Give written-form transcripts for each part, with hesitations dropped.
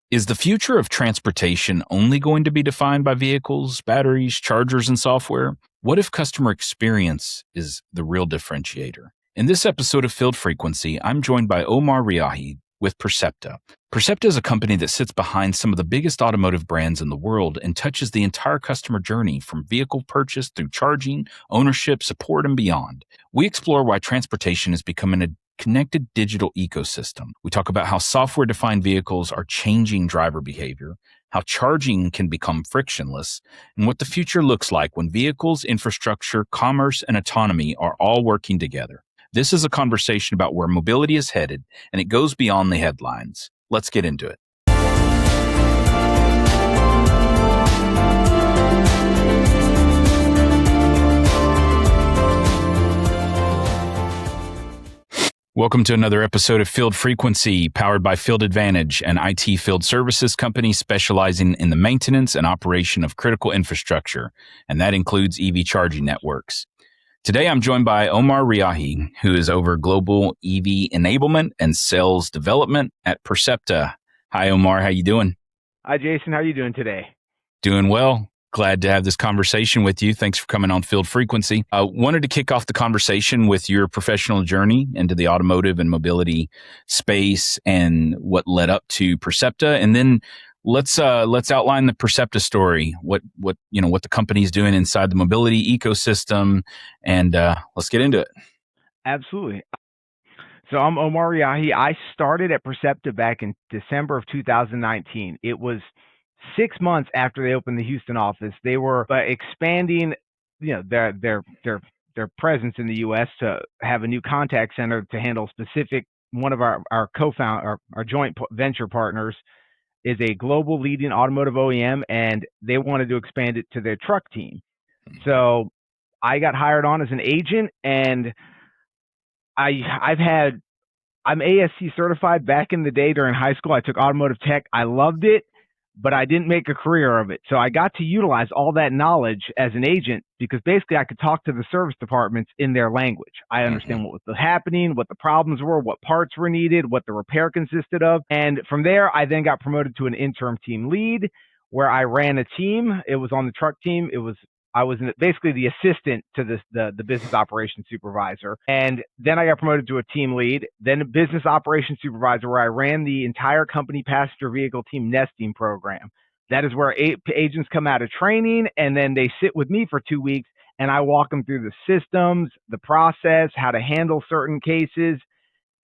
Is the future of transportation only going to be defined by vehicles, batteries, chargers, and software? What if customer experience is the real differentiator? In this episode of Field Frequency, I'm joined by Omar Riahi with Percepta. Percepta is a company that sits behind some of the biggest automotive brands in the world and touches the entire customer journey from vehicle purchase through charging, ownership, support, and beyond. We explore why transportation is becoming a connected digital ecosystem. We talk about how software-defined vehicles are changing driver behavior, how charging can become frictionless, and what the future looks like when vehicles, infrastructure, commerce, and autonomy are all working together. This is a conversation about where mobility is headed, and it goes beyond the headlines. Let's get into it. Welcome to another episode of Field Frequency, powered by Field Advantage, an IT field services company specializing in the maintenance and operation of critical infrastructure, and that includes EV charging networks. Today, I'm joined by Omar Riahi, who is over global EV enablement and sales development at Percepta. Hi, Omar. How you doing? Hi, Jason. How are you doing today? Doing well. Glad to have this conversation with you. Thanks for coming on Field Frequency. I wanted to kick off the conversation with your professional journey into the automotive and mobility space and what led up to Percepta, and then let's outline the Percepta story. What the company's doing inside the mobility ecosystem, and let's get into it. Absolutely. So I'm Omar Riahi. I started at Percepta back in December of 2019. It was 6 months after they opened the Houston office. They were expanding, their presence in the U.S. to have a new contact center to handle specific. One of our joint venture partners is a global leading automotive OEM, and they wanted to expand it to their truck team. So I got hired on as an agent, and I'm ASC certified. Back in the day during high school, I took automotive tech. I loved it, but I didn't make a career of it. So I got to utilize all that knowledge as an agent because basically I could talk to the service departments in their language. I understand what was happening, what the problems were, what parts were needed, what the repair consisted of. And from there, I then got promoted to an interim team lead where I ran a team. It was on the truck team. I was basically the assistant to the business operations supervisor. And then I got promoted to a team lead, then a business operations supervisor where I ran the entire company passenger vehicle team nesting program. That is where agents come out of training and then they sit with me for 2 weeks and I walk them through the systems, the process, how to handle certain cases.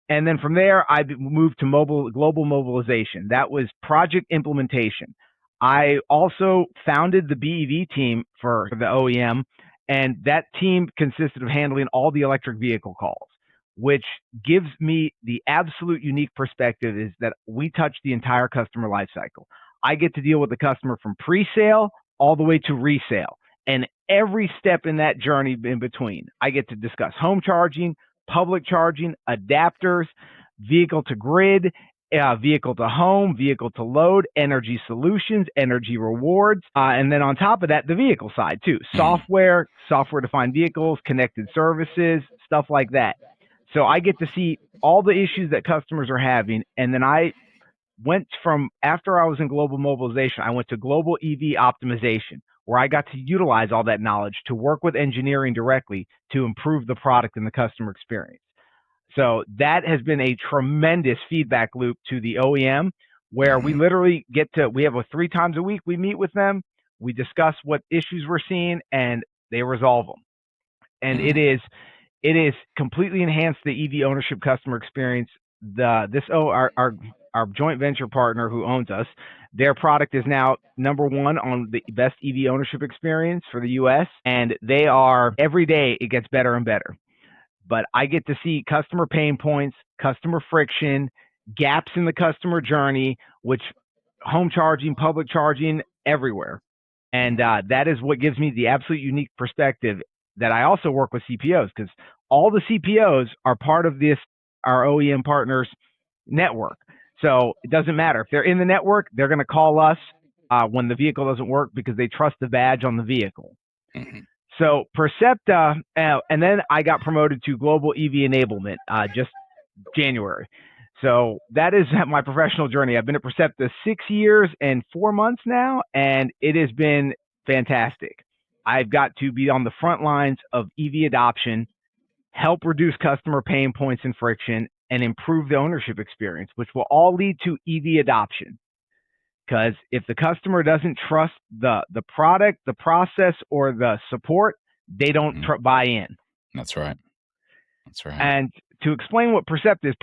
And then from there, I moved to global mobilization. That was project implementation. I also founded the BEV team for the OEM, and that team consisted of handling all the electric vehicle calls, which gives me the absolute unique perspective is that we touch the entire customer lifecycle. I get to deal with the customer from pre-sale all the way to resale, and every step in that journey in between. I get to discuss home charging, public charging, adapters, vehicle to grid, vehicle to home, vehicle to load, energy solutions, energy rewards, and then on top of that, the vehicle side too. Software-defined vehicles, connected services, stuff like that. So I get to see all the issues that customers are having, and then I went from, after I was in global mobilization, I went to global EV optimization, where I got to utilize all that knowledge to work with engineering directly to improve the product and the customer experience. So that has been a tremendous feedback loop to the OEM where we literally we have 3 times a week we meet with them, we discuss what issues we're seeing, and they resolve them. And it is completely enhanced the EV ownership customer experience. Our joint venture partner who owns us, their product is now number 1 on the best EV ownership experience for the US, and they are, every day it gets better and better. But I get to see customer pain points, customer friction, gaps in the customer journey, which home charging, public charging, everywhere. And that is what gives me the absolute unique perspective that I also work with CPOs because all the CPOs are part of our OEM partners network. So it doesn't matter. If they're in the network, they're going to call us when the vehicle doesn't work because they trust the badge on the vehicle. Mm-hmm. So Percepta, and then I got promoted to global EV enablement just January. So that is my professional journey. I've been at Percepta 6 years and 4 months now, and it has been fantastic. I've got to be on the front lines of EV adoption, help reduce customer pain points and friction, and improve the ownership experience, which will all lead to EV adoption. Because if the customer doesn't trust the product, the process, or the support, they don't buy in. That's right. That's right. And to explain what Percepta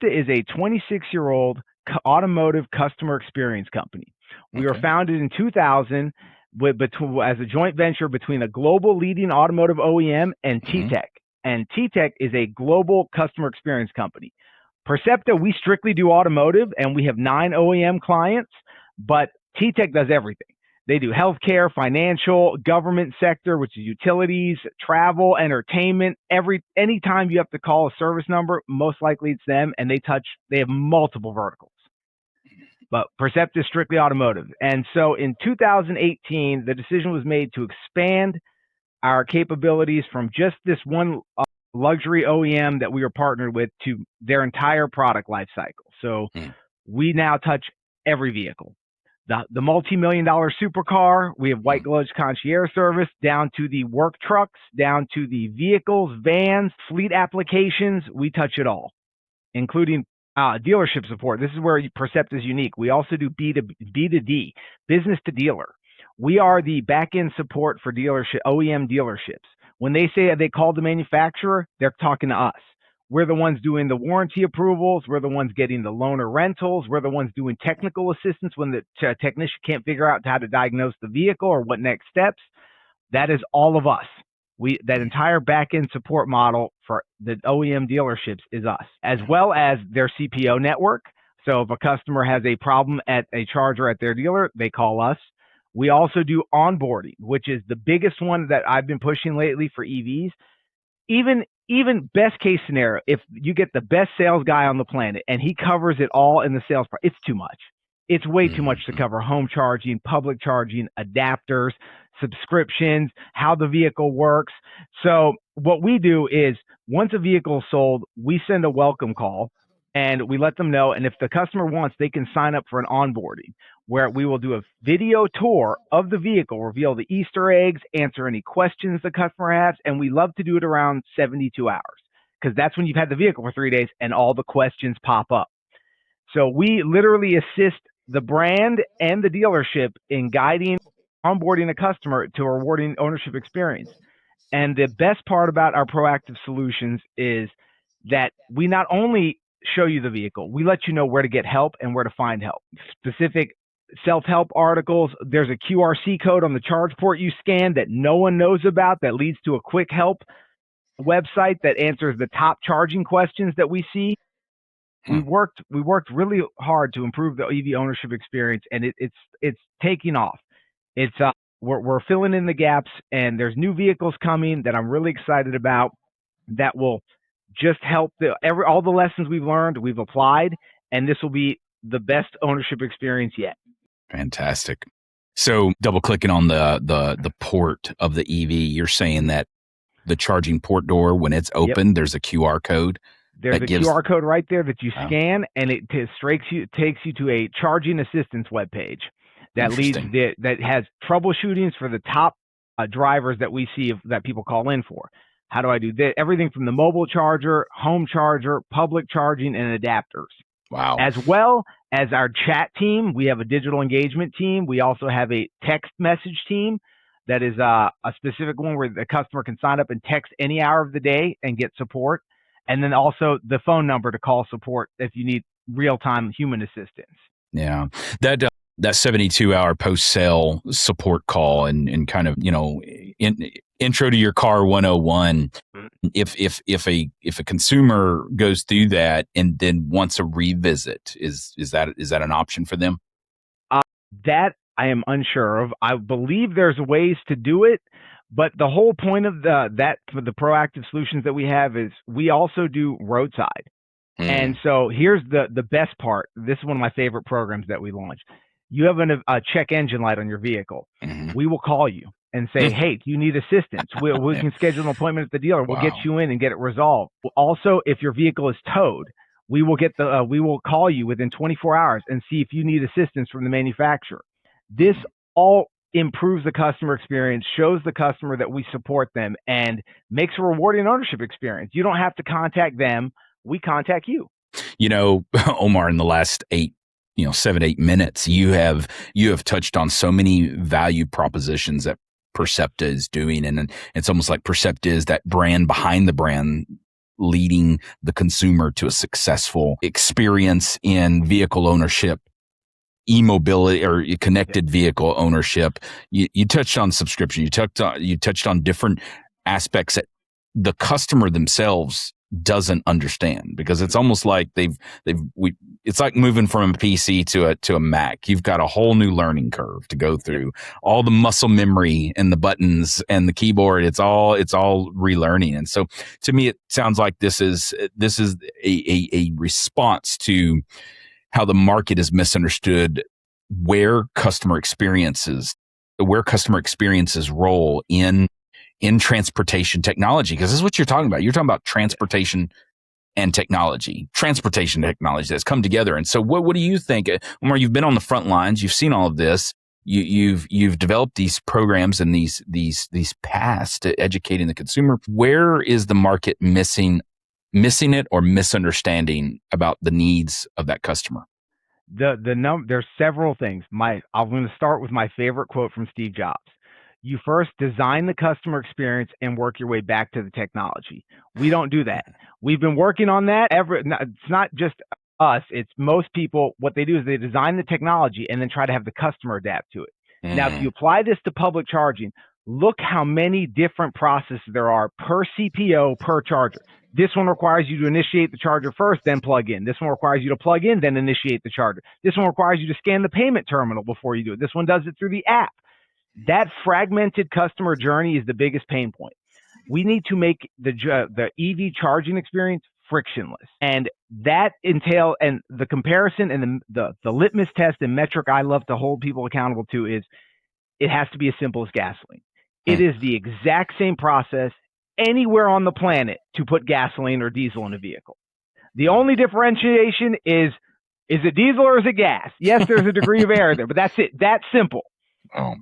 is a 26-year-old automotive customer experience company. We were founded in 2000 as a joint venture between a global leading automotive OEM and T-Tech. And T-Tech is a global customer experience company. Percepta, we strictly do automotive, and we have 9 OEM clients, but T-Tech does everything. They do healthcare, financial, government sector, which is utilities, travel, entertainment. Anytime you have to call a service number, most likely it's them, and they have multiple verticals. But Percepta is strictly automotive. And so in 2018, the decision was made to expand our capabilities from just this one luxury OEM that we were partnered with to their entire product lifecycle. So we now touch every vehicle. The multi-million-dollar supercar, we have white glove concierge service, down to the work trucks, down to the vehicles, vans, fleet applications. We touch it all, including dealership support. This is where Percepta is unique. We also do B2D, business to dealer. We are the back-end support for OEM dealerships. When they say they call the manufacturer, they're talking to us. We're the ones doing the warranty approvals. We're the ones getting the loaner rentals. We're the ones doing technical assistance when the technician can't figure out how to diagnose the vehicle or what next steps. That is all of us. That entire back-end support model for the OEM dealerships is us, as well as their CPO network. So if a customer has a problem at a charger at their dealer, they call us. We also do onboarding, which is the biggest one that I've been pushing lately for EVs. Even best case scenario, if you get the best sales guy on the planet and he covers it all in the sales part, it's too much. It's way too much to cover home charging, public charging, adapters, subscriptions, how the vehicle works. So what we do is once a vehicle is sold, we send a welcome call and we let them know. And if the customer wants, they can sign up for an onboarding where we will do a video tour of the vehicle, reveal the Easter eggs, answer any questions the customer has. And we love to do it around 72 hours because that's when you've had the vehicle for 3 days and all the questions pop up. So we literally assist the brand and the dealership in guiding, onboarding a customer to a rewarding ownership experience. And the best part about our proactive solutions is that we not only show you the vehicle, we let you know where to get help and where to find help. Specific self-help articles. There's a QRC code on the charge port you scan that no one knows about that leads to a quick help website that answers the top charging questions that we see. We worked really hard to improve the EV ownership experience, and it's taking off. We're filling in the gaps, and there's new vehicles coming that I'm really excited about that will just help all the lessons we've learned, we've applied, and this will be the best ownership experience yet. Fantastic. So double clicking on the port of the EV, you're saying that the charging port door, when it's open, there's a QR code. There's a QR code right there that you scan, and it takes you to a charging assistance webpage that that has troubleshootings for the top drivers that we see that people call in for. How do I do this? Everything from the mobile charger, home charger, public charging, and adapters. Wow. As well as our chat team, we have a digital engagement team. We also have a text message team that is a specific one where the customer can sign up and text any hour of the day and get support. And then also the phone number to call support if you need real-time human assistance. Yeah. That 72-hour post-sale support call and kind of, intro to your car 101. If a consumer goes through that and then wants a revisit, is that an option for them? That I am unsure of. I believe there's ways to do it. But the whole point of for the proactive solutions that we have is we also do roadside. And so here's the best part. This is one of my favorite programs that we launched. You have a check engine light on your vehicle. We will call you and say, hey, do you need assistance? We can schedule an appointment at the dealer. We'll get you in and get it resolved. Also, if your vehicle is towed, We will we will call you within 24 hours and see if you need assistance from the manufacturer. This all improves the customer experience, shows the customer that we support them, and makes a rewarding ownership experience. You don't have to contact them. We contact you. Omar, in the last 7, 8 minutes, you have touched on so many value propositions that Percepta is doing. And it's almost like Percepta is that brand behind the brand, leading the consumer to a successful experience in vehicle ownership, e-mobility, or connected vehicle ownership. You touched on subscription. You touched on different aspects that the customer themselves doesn't understand, because it's almost like it's like moving from a PC to a Mac. You've got a whole new learning curve to go through. All the muscle memory and the buttons and the keyboard, it's all relearning. And so to me, it sounds like this is a response to how the market is misunderstood where customer experiences role in transportation technology, because this is what you're talking about. You're talking about transportation technology that's come together. And so what do you think, Omar? You've been on the front lines, you've seen all of this, you've developed these programs and these paths to educating the consumer. Where is the market missing it or misunderstanding about the needs of that customer? There's several things. I'm going to start with my favorite quote from Steve Jobs. You first design the customer experience and work your way back to the technology. We don't do that. We've been working on that. It's not just us. It's most people. What they do is they design the technology and then try to have the customer adapt to it. Now, if you apply this to public charging, look how many different processes there are per CPO, per charger. This one requires you to initiate the charger first, then plug in. This one requires you to plug in, then initiate the charger. This one requires you to scan the payment terminal before you do it. This one does it through the app. That fragmented customer journey is the biggest pain point. We need to make the EV charging experience frictionless, and that entails, and the comparison and the litmus test and metric I love to hold people accountable to is it has to be as simple as gasoline. It is the exact same process anywhere on the planet to put gasoline or diesel in a vehicle. The only differentiation is it diesel or is it gas? Yes, there's a degree of error there, but that's it. That's simple.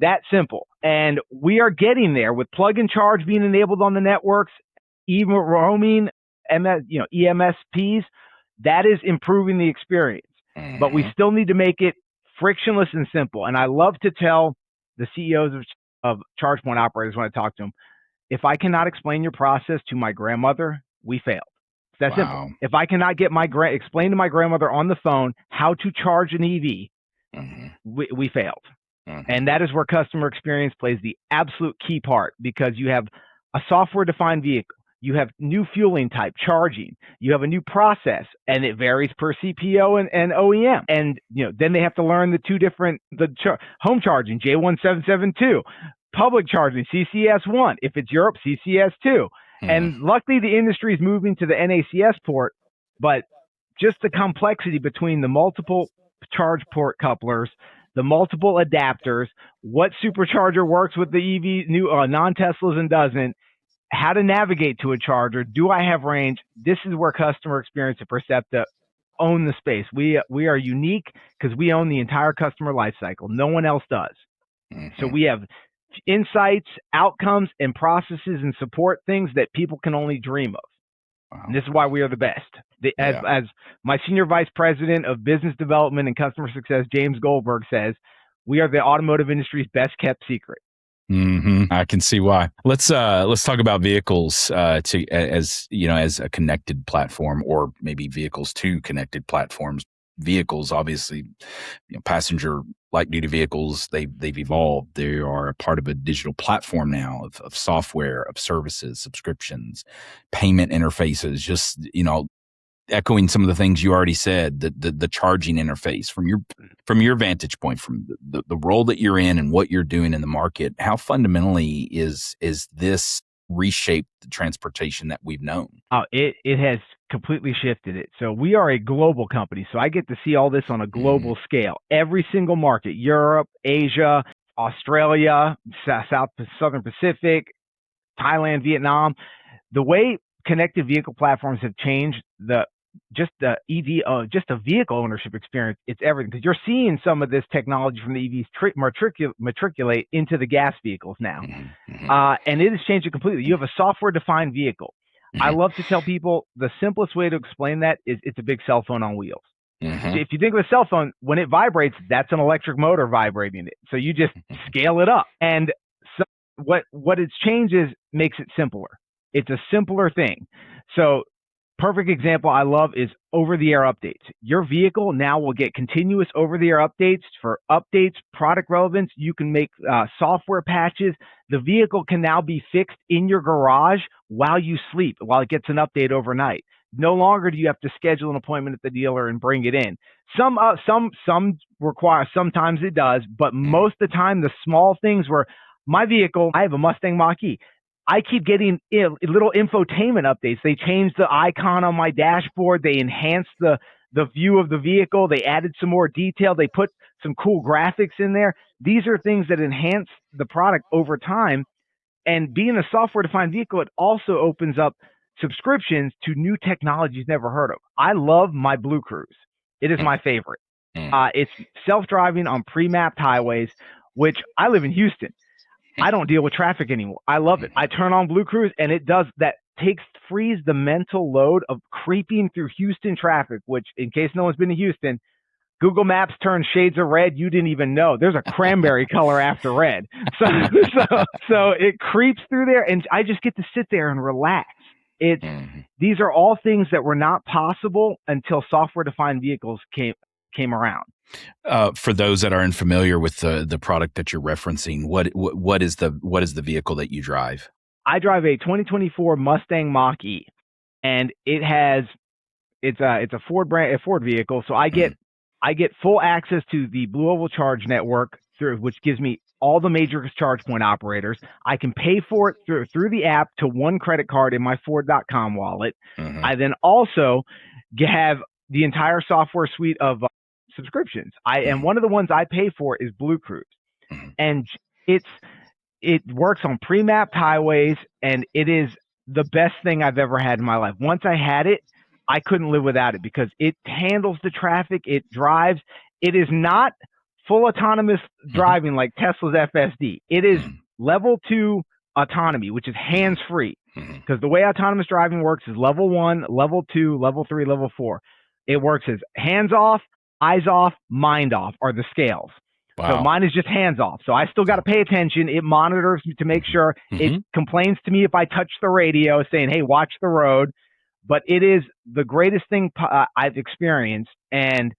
That simple. And we are getting there with plug and charge being enabled on the networks, even roaming, EMSPs. That is improving the experience. But we still need to make it frictionless and simple. And I love to tell the CEOs of charge point operators when I talk to them, if I cannot explain your process to my grandmother, we failed. It's that simple. If I cannot get explain to my grandmother on the phone how to charge an EV, we failed. And that is where customer experience plays the absolute key part, because you have a software-defined vehicle, you have new fueling type, charging, you have a new process, and it varies per CPO and OEM. And then they have to learn the two different home charging, J1772, public charging, CCS1. If it's Europe, CCS2. And luckily, the industry is moving to the NACS port, but just the complexity between the multiple charge port couplers, the multiple adapters, what supercharger works with the EV, new non-Teslas and doesn't, how to navigate to a charger, do I have range? This is where customer experience at Percepta own the space. We are unique because we own the entire customer lifecycle. No one else does. So we have insights, outcomes, and processes and support things that people can only dream of. And this is why we are the best. As my senior vice president of business development and customer success, James Goldberg, says, we are the automotive industry's best kept secret. I can see why. Let's talk about vehicles as a connected platform, or maybe vehicles to connected platforms. Vehicles, obviously, passenger light duty vehicles, they've evolved. They are a part of a digital platform now of software, of services, subscriptions, payment interfaces. Just echoing some of the things you already said, the charging interface from your vantage point, from the role that you're in and what you're doing in the market. How fundamentally is this reshaped the transportation that we've known? It has completely shifted it. So we are a global company. So I get to see all this on a global scale. Every single market, Europe, Asia, Australia, Southern Pacific, Thailand, Vietnam. The way connected vehicle platforms have changed the just the EV, just a vehicle ownership experience, it's everything. Because you're seeing some of this technology from the EVs matriculate into the gas vehicles now. And it has changed it completely. You have a software-defined vehicle. I love to tell people the simplest way to explain that is it's a big cell phone on wheels. If you think of a cell phone, when it vibrates, that's an electric motor vibrating it. So you just scale it up. And so what it's changed is makes it simpler. It's a simpler thing. So perfect example I love is over-the-air updates. Your vehicle now will get continuous over-the-air updates for updates, product relevance. You can make software patches. The vehicle can now be fixed in your garage while you sleep, while it gets an update overnight. No longer do you have to schedule an appointment at the dealer and bring it in. Some require, sometimes it does, but most of the time, the small things where my vehicle, I have a Mustang Mach-E. I keep getting little infotainment updates. They changed the icon on my dashboard. They enhanced the view of the vehicle. They added some more detail. They put some cool graphics in there. These are things that enhance the product over time. And being a software-defined vehicle, it also opens up subscriptions to new technologies never heard of. I love my Blue Cruise. It is my favorite. It's self-driving on pre-mapped highways, which I live in Houston. I don't deal with traffic anymore. I love it. I turn on Blue Cruise and it does that, frees the mental load of creeping through Houston traffic, which in case no one's been to Houston, Google Maps turns shades of red. You didn't even know. There's a cranberry color after red. So it creeps through there and I just get to sit there and relax. These are all things that were not possible until software-defined vehicles came around. For those that are unfamiliar with the product that you're referencing, what is the vehicle that you drive? I drive a 2024 Mustang Mach-E, and it's a Ford vehicle. So I get full access to the Blue Oval Charge network which gives me all the major charge point operators. I can pay for it through the app to one credit card in my Ford.com wallet. I then also have the entire software suite of subscriptions. And one of the ones I pay for is Blue Cruise, and it works on pre-mapped highways, and it is the best thing I've ever had in my life. Once I had it, I couldn't live without it because it handles the traffic, it drives. It is not full autonomous driving like Tesla's FSD. It is level 2 autonomy, which is hands-free, because the way autonomous driving works is level 1, level 2, level 3, level 4. It works as hands off, eyes off, mind off are the scales. Wow. So mine is just hands off. So I still got to pay attention. It monitors to make sure. It complains to me if I touch the radio saying, hey, watch the road. But it is the greatest thing I've experienced. And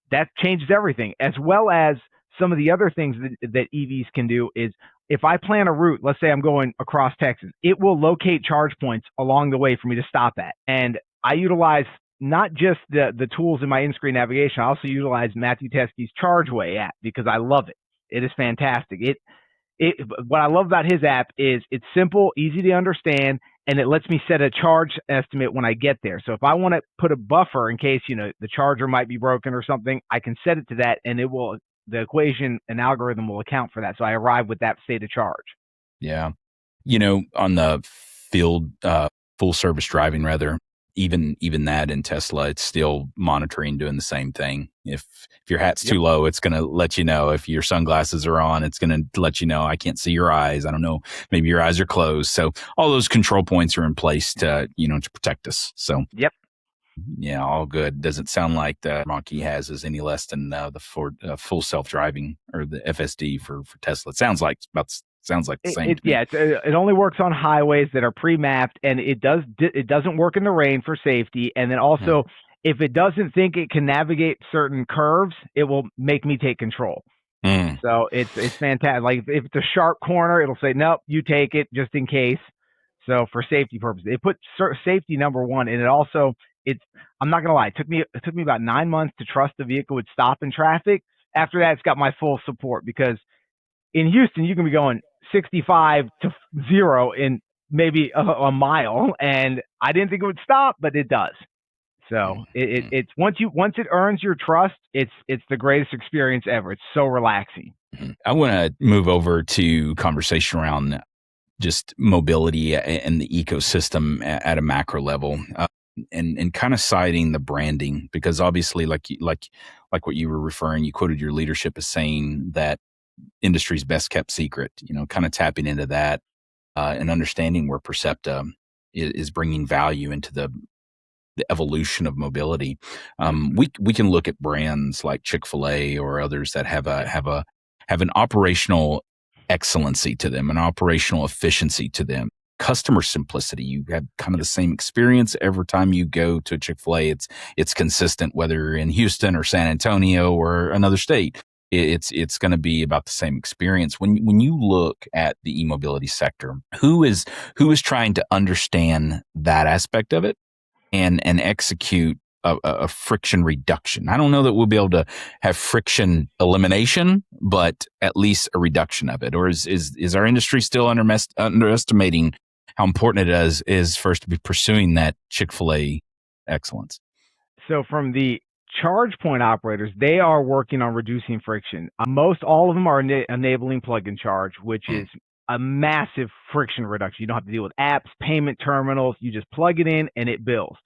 that changes everything, as well as some of the other things that EVs can do is if I plan a route, let's say I'm going across Texas, it will locate charge points along the way for me to stop at. And I utilize not just the tools in my in-screen navigation, I also utilize Matthew Teskey's ChargeWay app because I love it. It is fantastic. What I love about his app is it's simple, easy to understand, and it lets me set a charge estimate when I get there. So if I want to put a buffer in case, the charger might be broken or something, I can set it to that, and the equation and algorithm will account for that. So I arrive with that state of charge. Yeah. On the field, full service driving rather, even that in Tesla, it's still monitoring, doing the same thing. If your hat's too low, it's going to let you know. If your sunglasses are on, it's going to let you know, I can't see your eyes. I don't know. Maybe your eyes are closed. So all those control points are in place to protect us. So yep. Yeah, all good. Doesn't sound like the Mach-E has is any less than the Ford full self-driving or the FSD for Tesla. It sounds like the same. It only works on highways that are pre-mapped, and it doesn't work in the rain for safety. And then also, if it doesn't think it can navigate certain curves, it will make me take control. So it's fantastic. Like if it's a sharp corner, it'll say, nope, you take it just in case. So for safety purposes, it put safety number one, and I'm not gonna lie, it took me about 9 months to trust the vehicle would stop in traffic. After that, it's got my full support because in Houston, you can be going 65 to 0 in maybe a mile, and I didn't think it would stop, but it does. So it's once it earns your trust, it's the greatest experience ever. It's so relaxing. I want to move over to conversation around just mobility and the ecosystem at a macro level. and kind of citing the branding, because obviously, like what you were referring, you quoted your leadership as saying that industry's best kept secret. Kind of tapping into that and understanding where Percepta is bringing value into the evolution of mobility. We can look at brands like Chick-fil-A or others that have an operational excellency to them, an operational efficiency to them, customer simplicity. You have kind of the same experience every time you go to Chick-fil-A. It's consistent, whether you're in Houston or San Antonio or another state. It's going to be about the same experience. When you look at the e-mobility sector, who is trying to understand that aspect of it and execute a friction reduction? I don't know that we'll be able to have friction elimination, but at least a reduction of it. Or is our industry still underestimating how important it is for us to be pursuing that Chick-fil-A excellence? So from the charge point operators, they are working on reducing friction. Most all of them are enabling plug-in charge, which is a massive friction reduction. You don't have to deal with apps, payment terminals. You just plug it in and it bills.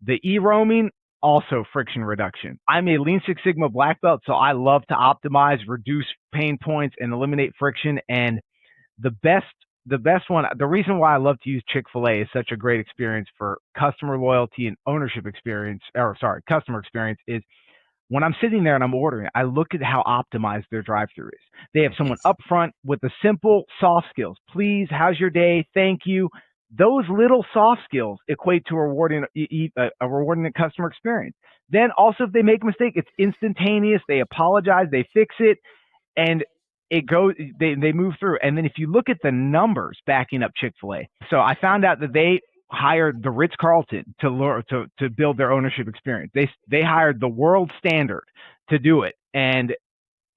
The e-roaming, also friction reduction. I'm a Lean Six Sigma black belt, so I love to optimize, reduce pain points, and eliminate friction. And the best one, the reason why I love to use Chick-fil-A is such a great experience for customer loyalty and ownership experience, customer experience, is when I'm sitting there and I'm ordering, I look at how optimized their drive-through is. They have someone up front with the simple soft skills. Please, how's your day? Thank you. Those little soft skills equate to rewarding a customer experience. Then also, if they make a mistake, it's instantaneous. They apologize, they fix it, and it goes. They move through. And then if you look at the numbers backing up Chick-fil-A, so I found out that they hired the Ritz-Carlton to build their ownership experience. They hired the world standard to do it, and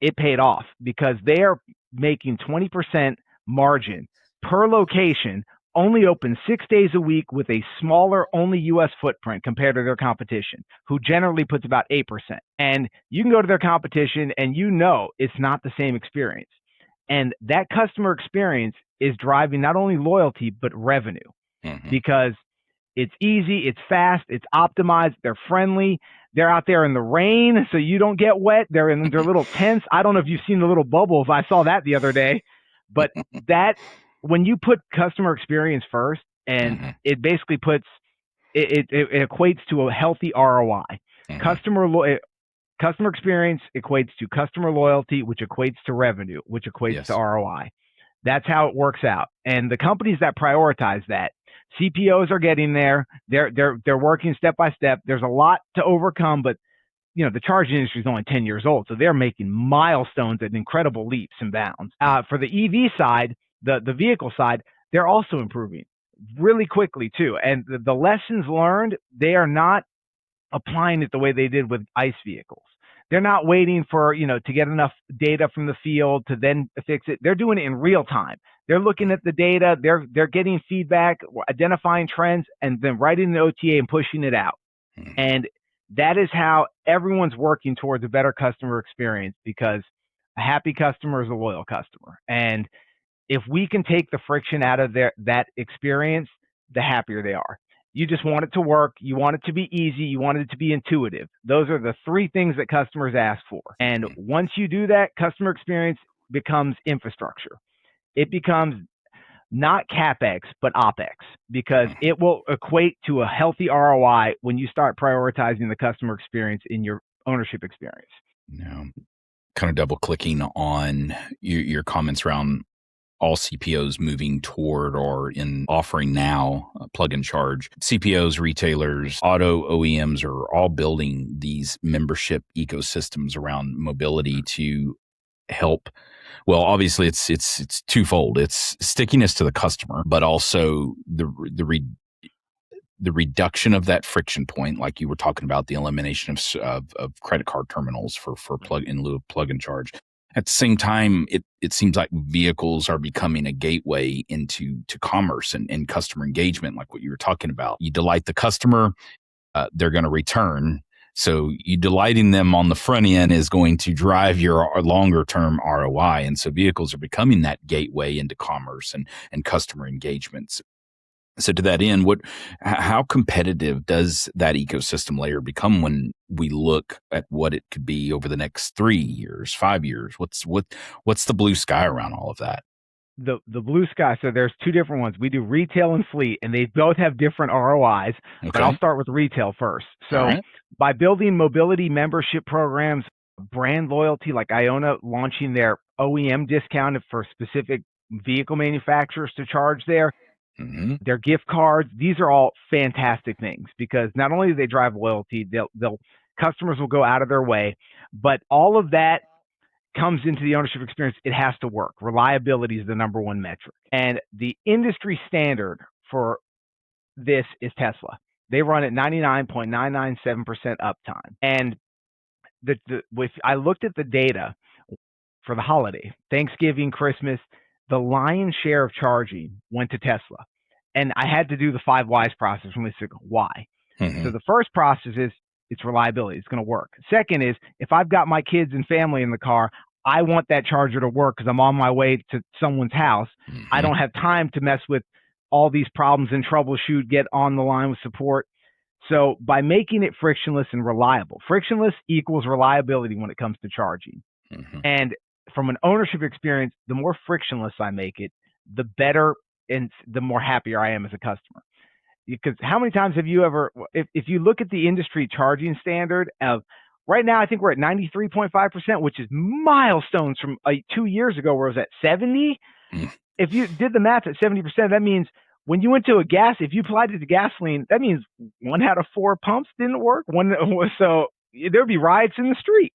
it paid off because they are making 20% margin per location, only open 6 days a week with a smaller, only U.S. footprint compared to their competition, who generally puts about 8%. And you can go to their competition and it's not the same experience. And that customer experience is driving not only loyalty, but revenue, because it's easy, it's fast, it's optimized, they're friendly. They're out there in the rain, so you don't get wet. They're in their little tents. I don't know if you've seen the little bubbles. I saw that the other day. But when you put customer experience first, and it basically it equates to a healthy ROI. Customer experience equates to customer loyalty, which equates to revenue, which equates to ROI. That's how it works out. And the companies that prioritize that, CPOs are getting there. They're working step by step. There's a lot to overcome, but the charging industry is only 10 years old, so they're making milestones at incredible leaps and bounds. For the EV side, the vehicle side, they're also improving really quickly too. And the lessons learned, they are not applying it the way they did with ICE vehicles. They're not waiting for, to get enough data from the field to then fix it. They're doing it in real time. They're looking at the data, they're getting feedback, identifying trends, and then writing the OTA and pushing it out. And that is how everyone's working towards a better customer experience, because a happy customer is a loyal customer. And if we can take the friction out of that experience, the happier they are. You just want it to work. You want it to be easy. You want it to be intuitive. Those are the three things that customers ask for. And once you do that, customer experience becomes infrastructure. It becomes not CapEx, but OpEx, because it will equate to a healthy ROI when you start prioritizing the customer experience in your ownership experience. Now, kind of double clicking on your comments around all CPOs moving toward or in offering now plug and charge. CPOs, retailers, auto OEMs are all building these membership ecosystems around mobility to help. Well, obviously it's twofold. It's stickiness to the customer, but also the reduction of that friction point, like you were talking about, the elimination of credit card terminals for plug in lieu of plug and charge. At the same time, it seems like vehicles are becoming a gateway into commerce and customer engagement, like what you were talking about. You delight the customer, they're going to return. So you delighting them on the front end is going to drive your longer term ROI. And so vehicles are becoming that gateway into commerce and customer engagements. So to that end, how competitive does that ecosystem layer become when we look at what it could be over the next 3 years, 5 years? What's the blue sky around all of that? The blue sky. So there's two different ones. We do retail and fleet, and they both have different ROIs. But I'll Okay. start with retail first. All So right. by building mobility membership programs, brand loyalty, like Iona launching their OEM discount for specific vehicle manufacturers to charge there, Mm-hmm. their gift cards. These are all fantastic things because not only do they drive loyalty, they'll customers will go out of their way, but all of that comes into the ownership experience. It has to work. Reliability is the number one metric, and the industry standard for this is Tesla. They run at 99.997% uptime, and if I looked at the data for the holiday, Thanksgiving, Christmas, the lion's share of charging went to Tesla. And I had to do the 5 whys process from this. Why? Mm-hmm. So the first process is it's reliability. It's going to work. Second is if I've got my kids and family in the car, I want that charger to work because I'm on my way to someone's house. Mm-hmm. I don't have time to mess with all these problems and troubleshoot, get on the line with support. So by making it frictionless and reliable, frictionless equals reliability when it comes to charging. Mm-hmm. And from an ownership experience, the more frictionless I make it, the better and the more happier I am as a customer. Because how many times have you ever, if you look at the industry charging standard of right now, I think we're at 93.5%, which is milestones from 2 years ago where it was at 70. If you did the math at 70%, that means when you went to a gas, if you applied it to gasoline, that means 1 out of 4 pumps didn't work. So there'd be riots in the street.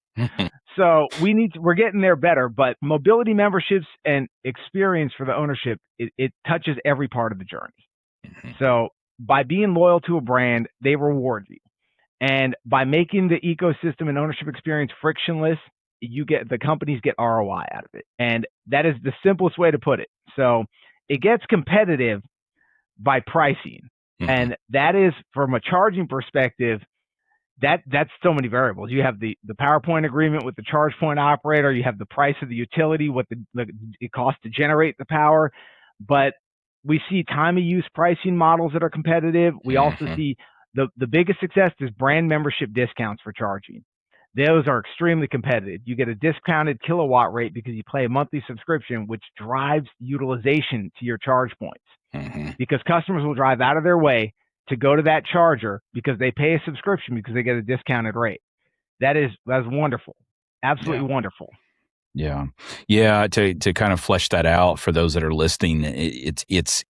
So we're getting there better, but mobility memberships and experience for the ownership, it touches every part of the journey. So by being loyal to a brand, they reward you. And by making the ecosystem and ownership experience frictionless, the companies get ROI out of it. And that is the simplest way to put it. So it gets competitive by pricing. And that is from a charging perspective, that's so many variables. You have the PowerPoint agreement with the charge point operator. You have the price of the utility, what it costs to generate the power. But we see time of use pricing models that are competitive. We also see the biggest success is brand membership discounts for charging. Those are extremely competitive. You get a discounted kilowatt rate because you pay a monthly subscription, which drives utilization to your charge points. Because customers will drive out of their way to go to that charger because they pay a subscription because they get a discounted rate. That's wonderful. Absolutely wonderful. Yeah. To kind of flesh that out for those that are listening, it's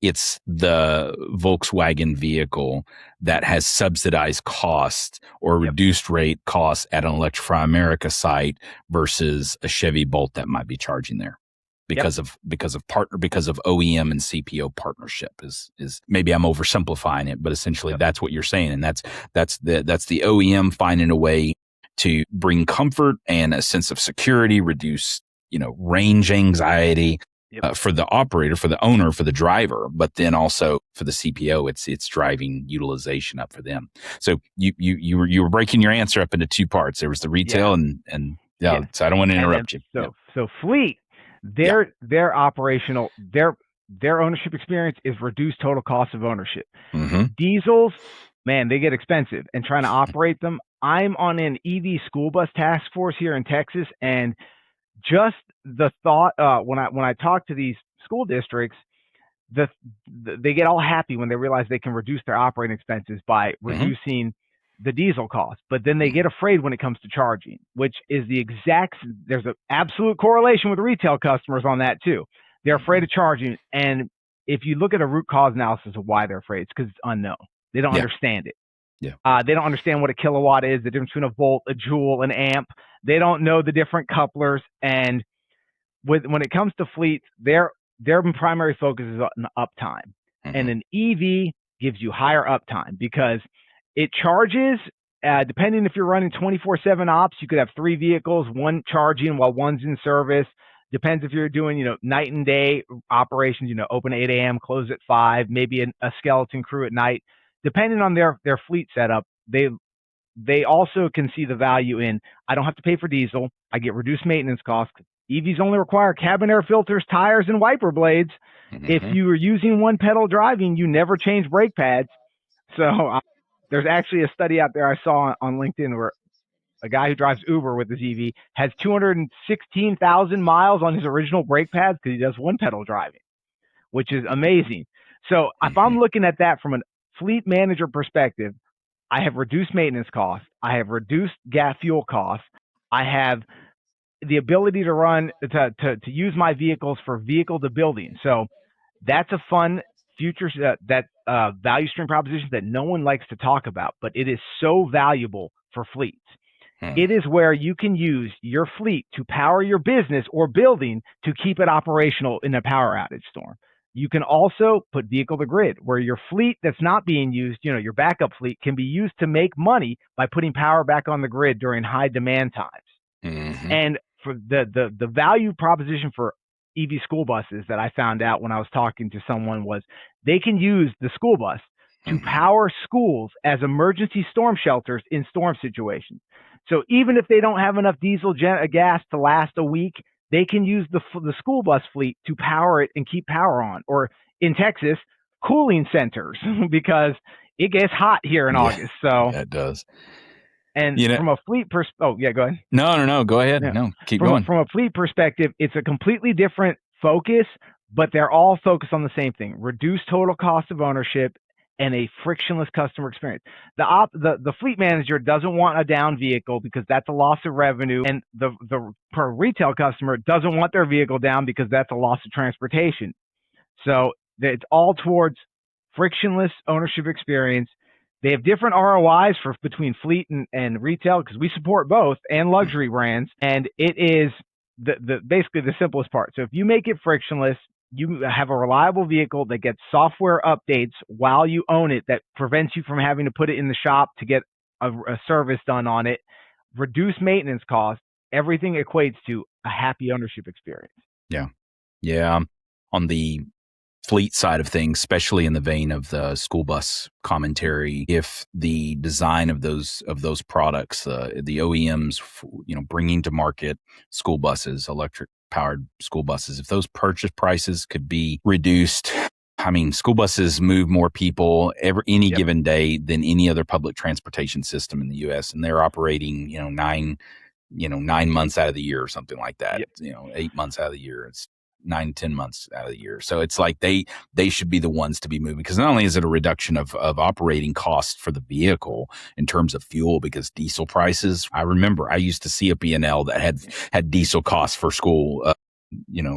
the Volkswagen vehicle that has subsidized cost or reduced rate costs at an Electrify America site versus a Chevy Bolt that might be charging there because of OEM and CPO partnership is maybe I'm oversimplifying it, but essentially that's what you're saying, and that's the OEM finding a way to bring comfort and a sense of security, reduce, range anxiety for the operator, for the owner, for the driver, but then also for the CPO, it's driving utilization up for them. So you were breaking your answer up into 2 parts. There was the retail and so I don't want to interrupt you. So fleet, their operational, their ownership experience is reduced total cost of ownership. Diesels, man, they get expensive, and trying to operate them. I'm on an EV school bus task force here in Texas, and just the thought when I talk to these school districts, they get all happy when they realize they can reduce their operating expenses by reducing the diesel cost. But then they get afraid when it comes to charging, which is there's an absolute correlation with retail customers on that too. They're afraid of charging, and if you look at a root cause analysis of why they're afraid, it's because it's unknown. They don't understand it. They don't understand what a kilowatt is, the difference between a volt, a joule, an amp. They don't know the different couplers. And when it comes to fleets, their primary focus is on uptime. And an EV gives you higher uptime because it charges, depending if you're running 24/7 ops, you could have 3 vehicles, one charging while one's in service. Depends if you're doing, night and day operations, open 8 a.m., close at 5, maybe a skeleton crew at night. Depending on their fleet setup, they also can see the value in, I don't have to pay for diesel. I get reduced maintenance costs. EVs only require cabin air filters, tires, and wiper blades. If you are using one pedal driving, you never change brake pads. So there's actually a study out there I saw on LinkedIn where a guy who drives Uber with his EV has 216,000 miles on his original brake pads because he does one pedal driving, which is amazing. So if I'm looking at that from a fleet manager perspective, I have reduced maintenance costs. I have reduced gas fuel costs. I have the ability to run to use my vehicles for vehicle to building. So that's a fun future value stream proposition that no one likes to talk about, but it is so valuable for fleets. It is where you can use your fleet to power your business or building to keep it operational in a power outage storm. You can also put vehicle to grid, where your fleet that's not being used, your backup fleet, can be used to make money by putting power back on the grid during high demand times. And for the value proposition for EV school buses that I found out when I was talking to someone was they can use the school bus to power schools as emergency storm shelters in storm situations. So even if they don't have enough diesel gas to last a week, they can use the school bus fleet to power it and keep power on. Or in Texas, cooling centers, because it gets hot here in August. So it does. And from a fleet go ahead. No, go ahead. Yeah. No, keep going. From a fleet perspective, it's a completely different focus, but they're all focused on the same thing: reduce total cost of ownership and a frictionless customer experience. The fleet manager doesn't want a down vehicle because that's a loss of revenue, and the per retail customer doesn't want their vehicle down because that's a loss of transportation. So it's all towards frictionless ownership experience. They have different ROIs between fleet and retail because we support both and luxury brands, and it is basically the simplest part. So if you make it frictionless, you have a reliable vehicle that gets software updates while you own it that prevents you from having to put it in the shop to get a service done on it, reduce maintenance costs. Everything equates to a happy ownership experience. Yeah. On the fleet side of things, especially in the vein of the school bus commentary, if the design of those products, the OEMs, bringing to market school buses, electric powered school buses, if those purchase prices could be reduced, I mean, school buses move more people any given day than any other public transportation system in the U.S., and they're operating, 9 months out of the year or something like that. 8 months out of the year. It's 9-10 months out of the year. So it's like they should be the ones to be moving, because not only is it a reduction of operating costs for the vehicle in terms of fuel, because diesel prices, I remember I used to see a P&L that had diesel costs for school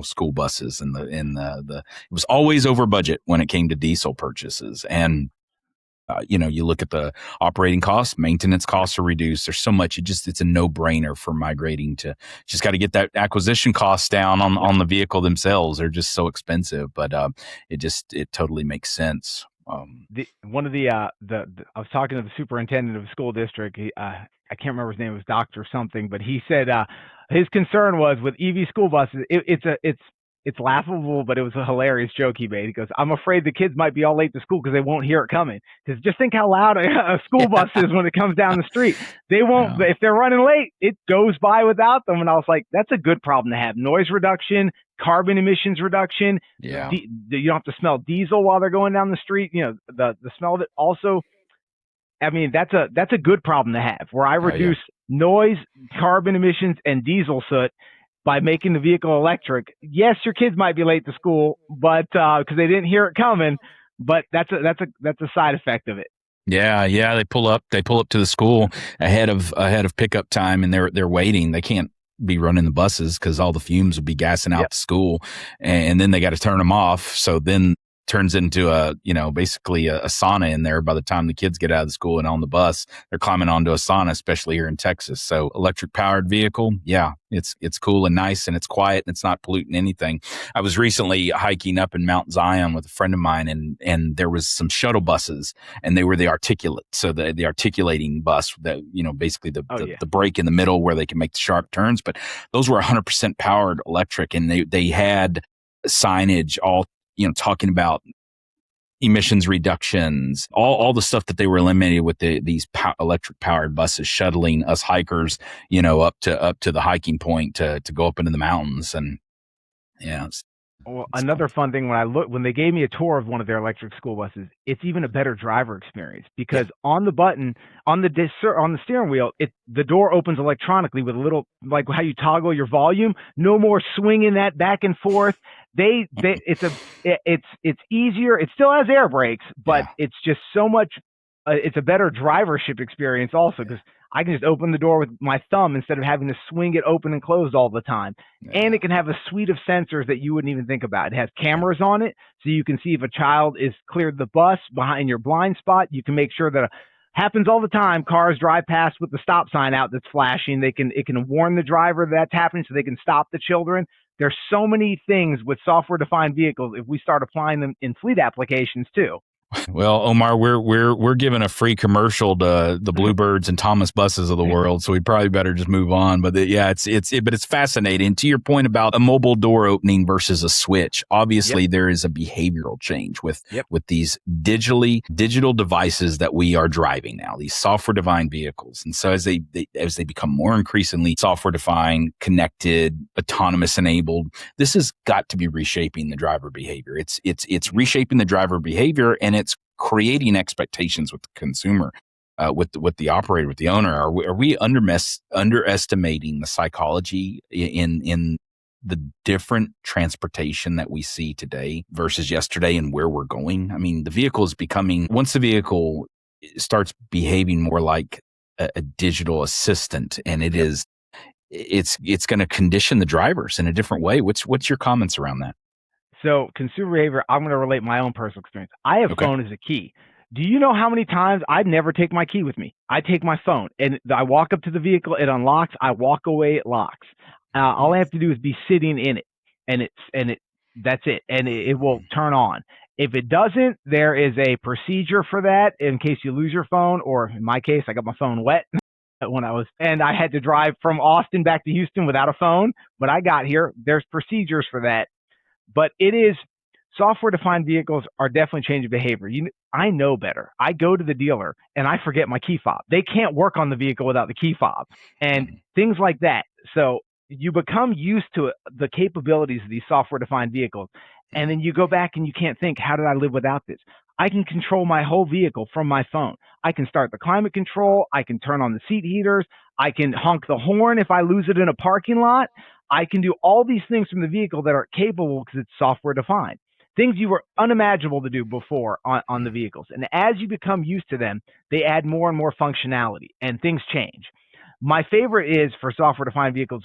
school buses, and it was always over budget when it came to diesel purchases. And you look at the operating costs, maintenance costs are reduced. There's so much. It's a no-brainer for migrating to. Just got to get that acquisition costs down on the vehicle themselves. They're just so expensive, but it totally makes sense. I was talking to the superintendent of a school district. I can't remember his name. It was Dr. something, but he said his concern was with EV school buses. It's laughable, but it was a hilarious joke he made. He goes, "I'm afraid the kids might be all late to school because they won't hear it coming. Because just think how loud a school bus is when it comes down the street. They won't. If they're running late, it goes by without them." And I was like, "That's a good problem to have. Noise reduction, carbon emissions reduction. Yeah, you don't have to smell diesel while they're going down the street. The smell of it. Also, I mean, that's a good problem to have. Where I reduce noise, carbon emissions, and diesel soot by making the vehicle electric. Yes, your kids might be late to school, but because they didn't hear it coming. But that's a side effect of it." Yeah. They pull up to the school ahead of pickup time, and they're waiting. They can't be running the buses because all the fumes will be gassing out to school, and then they got to turn them off. So then turns into basically a sauna in there. By the time the kids get out of the school and on the bus, they're climbing onto a sauna, especially here in Texas. So electric powered vehicle, it's cool and nice, and it's quiet, and it's not polluting anything. I was recently hiking up in Mount Zion with a friend of mine, and there was some shuttle buses, and they were the articulate. So the articulating bus that, basically the brake in the middle where they can make the sharp turns, but those were 100% powered electric, and they had signage all, talking about, emissions reductions, all the stuff that they were eliminating with these electric powered buses shuttling us hikers, up to the hiking point to go up into the mountains. And yeah, Well, another fun thing when they gave me a tour of one of their electric school buses, it's even a better driver experience because on the button on the steering wheel, the door opens electronically with a little, like how you toggle your volume. No more swinging that back and forth. It's easier. It still has air brakes, but it's just so much. It's a better drivership experience also because I can just open the door with my thumb instead of having to swing it open and closed all the time. And it can have a suite of sensors that you wouldn't even think about. It has cameras on it, so you can see if a child is cleared the bus behind your blind spot. You can make sure that happens all the time. Cars drive past with the stop sign out that's flashing. It can warn the driver that's happening so they can stop the children. There's so many things with software-defined vehicles if we start applying them in fleet applications too. Well, Omar, we're giving a free commercial to the Bluebirds and Thomas buses of the world, so we probably better just move on. But it's fascinating. To your point about a mobile door opening versus a switch, obviously there is a behavioral change with these digital devices that we are driving now, these software-defined vehicles. And so as they become more increasingly software-defined, connected, autonomous enabled, this has got to be reshaping the driver behavior. It's reshaping the driver behavior, and it's creating expectations with the consumer, with the operator, with the owner. Are we underestimating the psychology in the different transportation that we see today versus yesterday and where we're going? I mean, the vehicle is becoming, once the vehicle starts behaving more like a digital assistant, and it's going to condition the drivers in a different way. What's your comments around that? So consumer behavior, I'm going to relate my own personal experience. I have phone as a key. Do you know how many times I never take my key with me? I take my phone and I walk up to the vehicle, it unlocks. I walk away, it locks. All I have to do is be sitting in it, and that's it, and it will turn on. If it doesn't, there is a procedure for that in case you lose your phone, or in my case, I got my phone wet and I had to drive from Austin back to Houston without a phone, but I got here. There's procedures for that. But software-defined vehicles are definitely changing behavior. I know better. I go to the dealer and I forget my key fob. They can't work on the vehicle without the key fob and things like that. So you become used to the capabilities of these software-defined vehicles, and then you go back and you can't think, how did I live without this? I can control my whole vehicle from my phone. I can start the climate control. I can turn on the seat heaters. I can honk the horn if I lose it in a parking lot. I can do all these things from the vehicle that are capable because it's software defined. Things you were unimaginable to do before on the vehicles. And as you become used to them, they add more and more functionality and things change. My favorite is for software defined vehicles,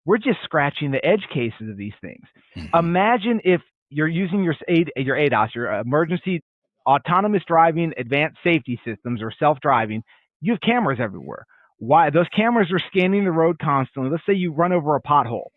we're just scratching the edge cases of these things. Imagine if you're using your ADAS, your emergency autonomous driving advanced safety systems or self-driving. You have cameras everywhere. Why? Those cameras are scanning the road constantly. Let's say you run over a pothole.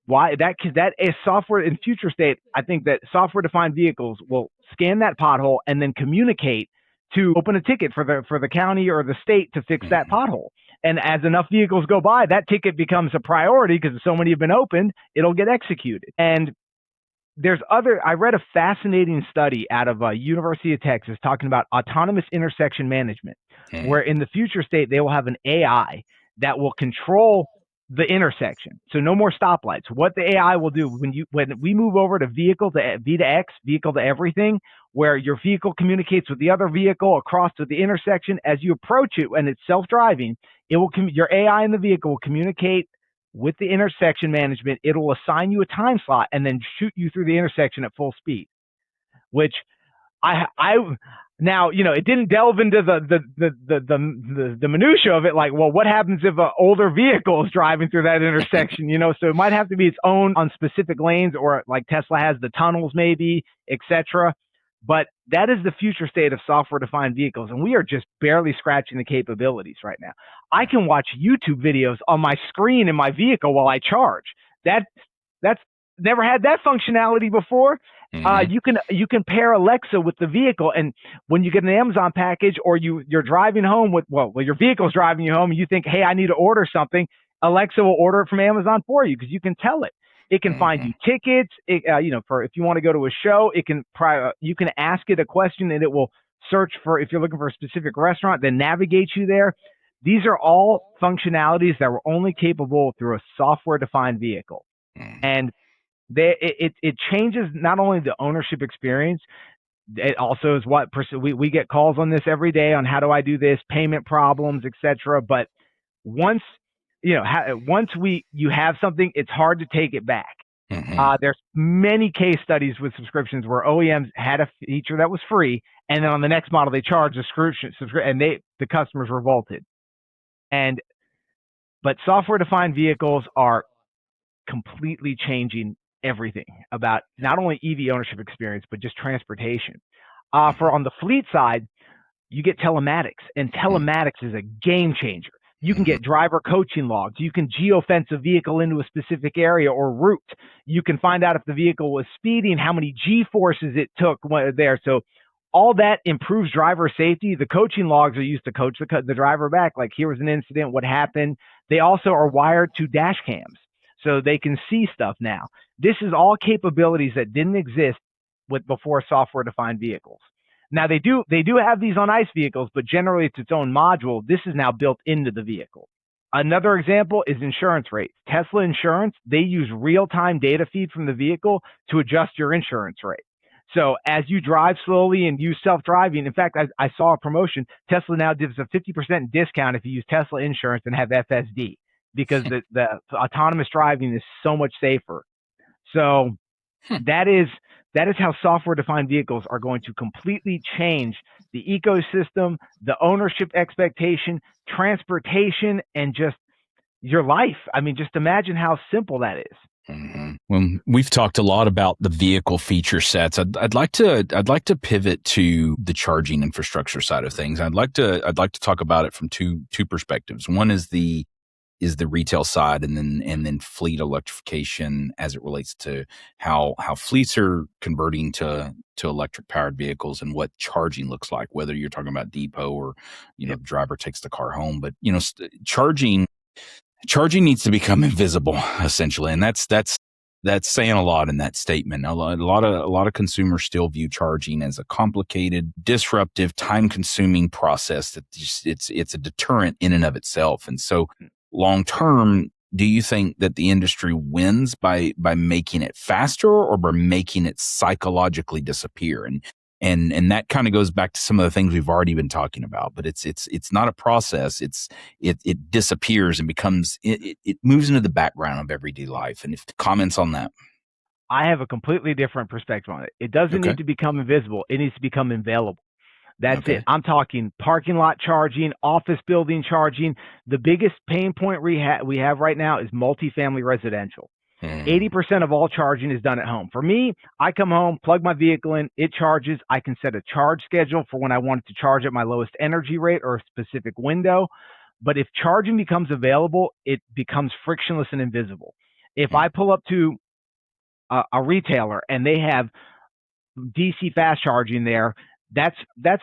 Why? That is software in future state. I think that software-defined vehicles will scan that pothole and then communicate to open a ticket for the county or the state to fix that pothole. And as enough vehicles go by, that ticket becomes a priority because so many have been opened, it'll get executed. And I read a fascinating study out of University of Texas talking about autonomous intersection management, where in the future state, they will have an AI that will control the intersection. So no more stoplights. What the AI will do when we move over to vehicle to V2X, vehicle to everything, where your vehicle communicates with the other vehicle across to the intersection, as you approach it and it's self-driving, your AI in the vehicle will communicate with the intersection management. It will assign you a time slot and then shoot you through the intersection at full speed, which now, it didn't delve into the minutia of it. Like, well, what happens if an older vehicle is driving through that intersection? So it might have to be its own on specific lanes, or like Tesla has the tunnels, maybe, etc. But that is the future state of software-defined vehicles, and we are just barely scratching the capabilities right now. I can watch YouTube videos on my screen in my vehicle while I charge. That's never had that functionality before. You can pair Alexa with the vehicle, and when you get an Amazon package or you're driving home your vehicle's driving you home, and you think, hey, I need to order something, Alexa will order it from Amazon for you because you can tell it. It can find you tickets. For if you want to go to a show, you can ask it a question and it will search for, if you're looking for a specific restaurant, then navigate you there. These are all functionalities that were only capable through a software-defined vehicle. And it changes not only the ownership experience, it also is what we get calls on this every day on how do I do this, payment problems, etc. But once you have something, it's hard to take it back. There's many case studies with subscriptions where OEMs had a feature that was free, and then on the next model they charged a subscription, and the customers revolted. But software-defined vehicles are completely changing everything about not only EV ownership experience, but just transportation. On the fleet side, you get telematics, and telematics is a game changer. You can get driver coaching logs. You can geofence a vehicle into a specific area or route. You can find out if the vehicle was speeding, how many G-forces it took there. So all that improves driver safety. The coaching logs are used to coach the driver back. Like, here was an incident, what happened. They also are wired to dash cams, so they can see stuff now. This is all capabilities that didn't exist before software-defined vehicles. Now, they do have these on ICE vehicles, but generally it's its own module. This is now built into the vehicle. Another example is insurance rates. Tesla Insurance, they use real-time data feed from the vehicle to adjust your insurance rate. So as you drive slowly and use self-driving, in fact, I saw a promotion. Tesla now gives a 50% discount if you use Tesla Insurance and have FSD, because the autonomous driving is so much safer. So that is how software-defined vehicles are going to completely change the ecosystem, the ownership expectation, transportation, and just your life. I mean, just imagine how simple that is. Well, we've talked a lot about the vehicle feature sets. I'd like to pivot to the charging infrastructure side of things. I'd like to talk about it from two perspectives. One is the retail side, and then fleet electrification as it relates to how fleets are converting to electric powered vehicles and what charging looks like, whether you're talking about depot or the driver takes the car home. But charging needs to become invisible, essentially, and that's saying a lot in that statement. A lot of consumers still view charging as a complicated, disruptive, time-consuming process that it's a deterrent in and of itself. And so, long term, do you think that the industry wins by making it faster or by making it psychologically disappear? And that kind of goes back to some of the things we've already been talking about. But it's not a process. It disappears and becomes it moves into the background of everyday life. And if comments on that. I have a completely different perspective on it. It doesn't need to become invisible. It needs to become available. That's it. I'm talking parking lot charging, office building charging. The biggest pain point we have right now is multifamily residential. 80% of all charging is done at home. For me, I come home, plug my vehicle in, it charges. I can set a charge schedule for when I want it to charge at my lowest energy rate or a specific window. But if charging becomes available, it becomes frictionless and invisible. If I pull up to a retailer and they have DC fast charging there, that's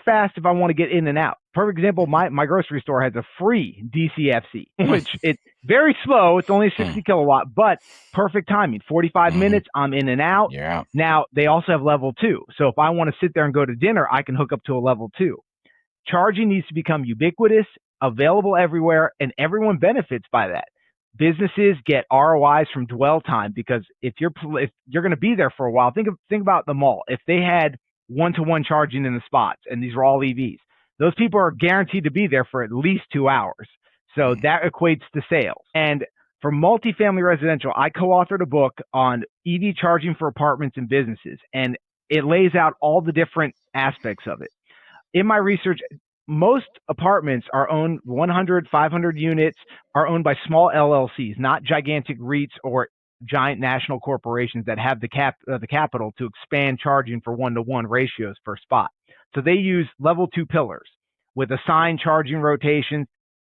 fast if I want to get in and out. Perfect example, my grocery store has a free DCFC, which it's very slow. It's only 60 kilowatt, but perfect timing. 45 minutes, I'm in and out. Yeah. Now, they also have level 2. So if I want to sit there and go to dinner, I can hook up to a level 2. Charging needs to become ubiquitous, available everywhere, and everyone benefits by that. Businesses get ROIs from dwell time, because if you're going to be there for a while, think about the mall. If they had one-to-one charging in the spots, and these are all EVs, those people are guaranteed to be there for at least 2 hours. So that equates to sales. And for multifamily residential, I co-authored a book on EV charging for apartments and businesses, and it lays out all the different aspects of it. In my research, most apartments are owned 100, 500 units are owned by small LLCs, not gigantic REITs or giant national corporations that have the capital to expand charging for 1-to-1 ratios per spot. So they use level 2 pillars with assigned charging rotations.